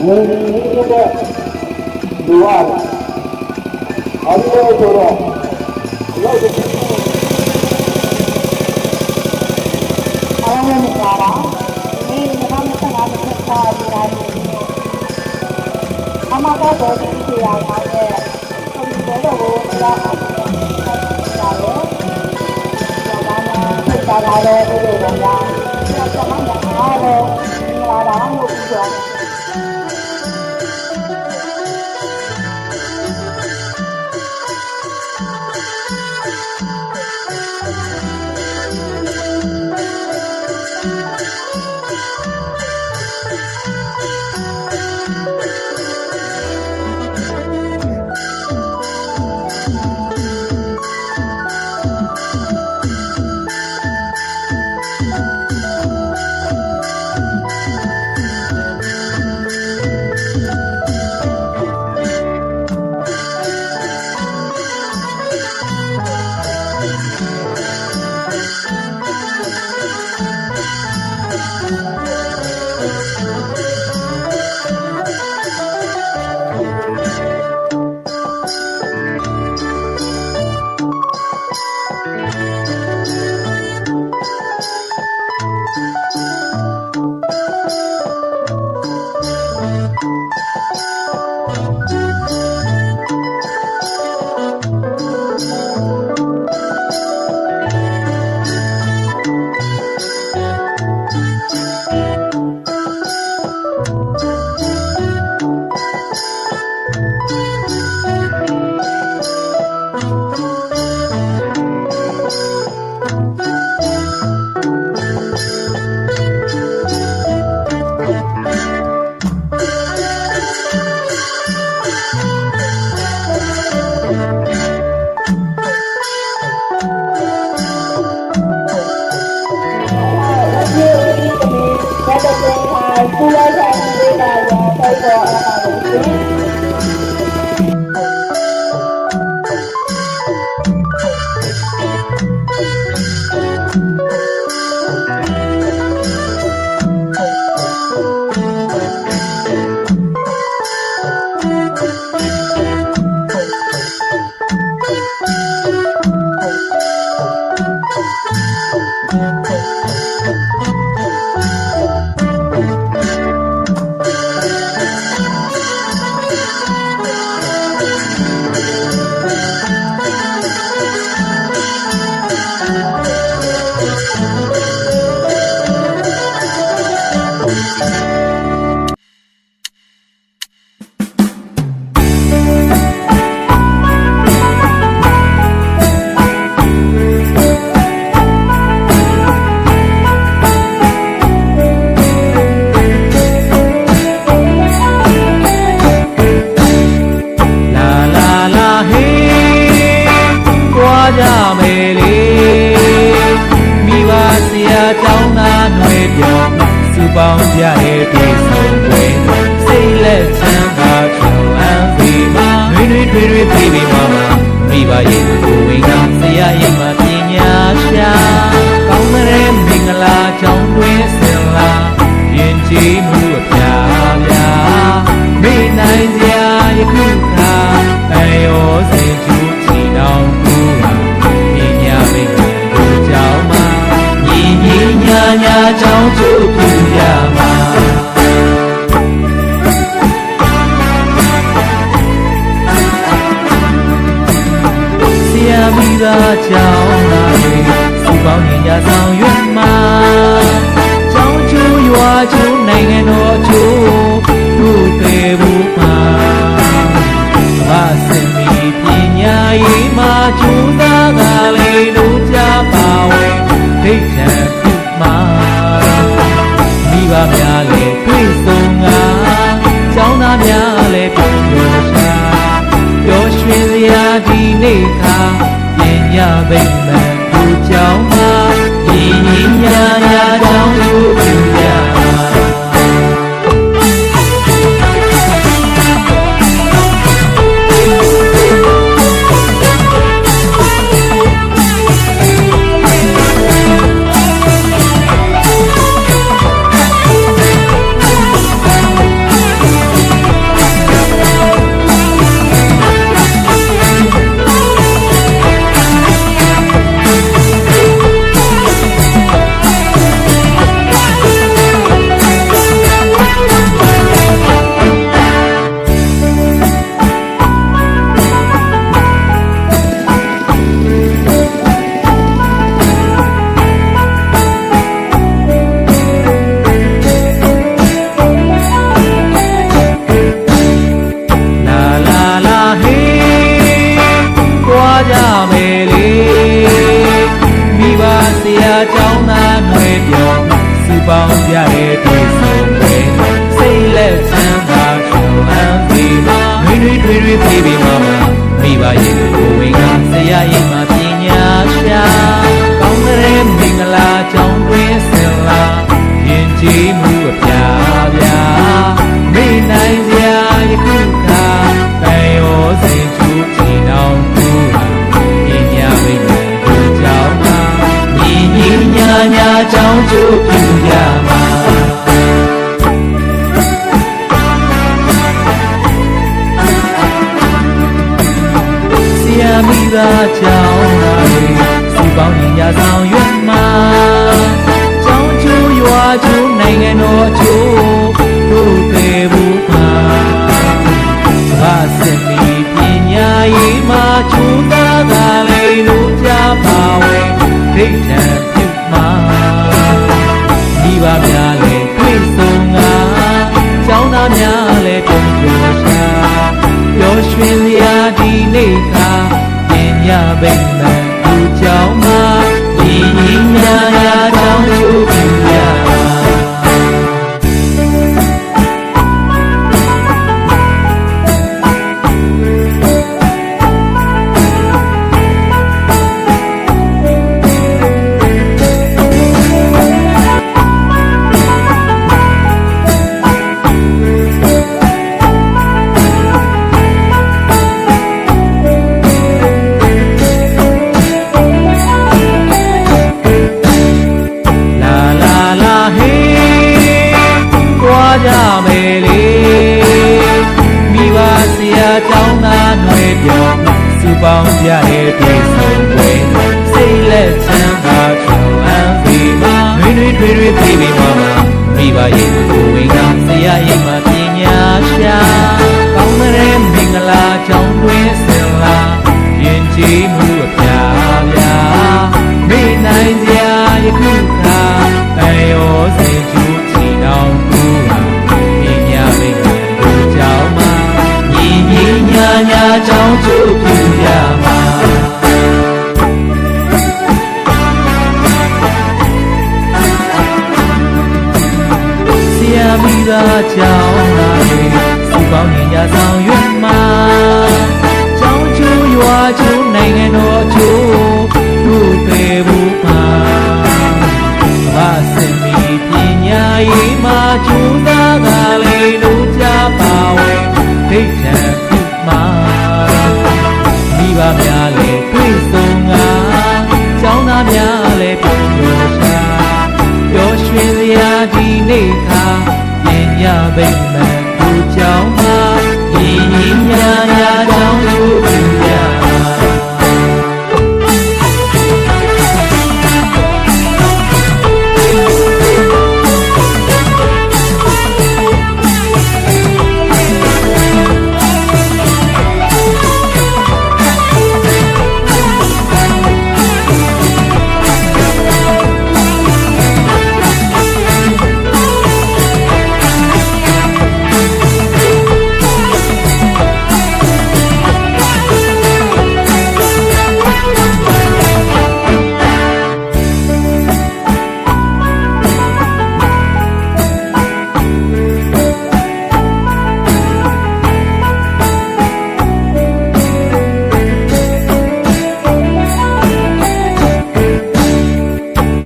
ရင်နေတဲ့လူရအဲ့ဒီလိုဆိုတော့လောက်တဲ့အားလုံးမကြတာဒီ2025နှစ်စာရည်ရာအမကတော့ဒီနေရာမှာတဲ့ကွန်ပျူတာကိုလာအောင်လုပ်ရတယ်။ဒါကမှဆက်တာလည်းဒီလိုပါလား။ဆက်တာမှအားလုံးလာတာလို့ပြောတယ်။ပေါင်းကြရဲ့ပြေဆုံးွယ်စိတ်လက်ချမ်းသာချောင်းအံစီမှာတွေပြီးပြီးမှာမိဘရဲ့ကိုယ်ဝင်ကဆရာရဲ့မှာပညာရှာကောင်းတဲ့မင်္ဂလာကြောင်းတွင်ဆင်လာယဉ်ကျေးမှုအပြာပြာမိနိုင်စရာယခုခါအယောစင်ကျူးချီတောင်းကူပညာမင်္ဂလာကြောင်းမှာညီညီညာညာကြောင်းကျူးပြရမှာမိသားကြောင်းလာတွေစုပေါင်းရင်ကြဆောင်ရွက်မှာကျောင်းကျူးရွာကျူးနိုင်ငံတော်ကျူးလူပေဘူးမှာဘာစင်မီပညာရေးမှာကျူးသားကလေးတို့ကြပါဝင်ဒိဋ္ဌံခုမှာမိဘများလည်းတွေ့ဆုံကကျောင်းသားများလည်းပြောရှာပျော်ရွှင်စရာဒီနေ့ခါညဗိမံဘူကြောင်းမှာညီညီညာညာကြောင်းသူပြရ မယ်လေမိဘဆရာကျောင်းသားຫນွေပြောစုပေါင်းကြတဲ့တွေ့ဆုံပဲစိတ်လက်ချမ်းသာချွန်လန်းစီမှာတွေပြေးပြီးမှမိဘရဲ့ကိုယ်ဝင်ကဆရာရဲ့မှာပညာရှာကောင်းတဲ့မင်္ဂလာကြောင်းတွင်ဆင်လာယဉ်ကျေးမှုအပြာပြာမိနိုင်စရာယခုခါတိုင်ရောစင်ချူချီနောင်သူပညာမိတ်တို့ကြောင့်မှာညီညီညာညာကြောင်းကျိုးပြကြမှာမိသားကြောင့်လာလေစုပေါင်းညီညာဆောင်ရွက်မှာကျောင်းကျိုးရွာကျိုးနိုင်ငံတော်အချို့တို့တေဘူးမှာဘာစင်မီပညာရေးမှာကျိုးသားသာလေလို့ကြပါဝဲဒိဋ္ဌံပြုမှာမိဘများလေတွေ့ဆုံငါကျောင်းသားများလေပြုံးပြောရှာပျော်ရွှင်စရာဒီနေ့ခါညဘိမန်သူကြောင့်မှာဒီညာရာကြောင့်ကျိုးပြရကြမယ်လေမိဘဆရာကျောင်းသားຫນွေပြောစုပေါင်းကြတဲ့တွေ့ဆုံပွဲစိတ်လက်ချမ်းသာချွန်လန်းစီမှာတွေပြေးပြီးမှမိဘရဲ့ကိုယ်ဝင်ကဆရာရဲ့မှာပညာရှာကောင်းတဲ့မင်္ဂလာကြောင်းတွင်ဆင်လာယဉ်ကျေးမှုအပြာပြာမိနိုင်စရာယခုခါတိုင်ရောစင်ချူချီနောင်ညာကြောင့်ကျိုးပြရမှာဆရာမိသားကြော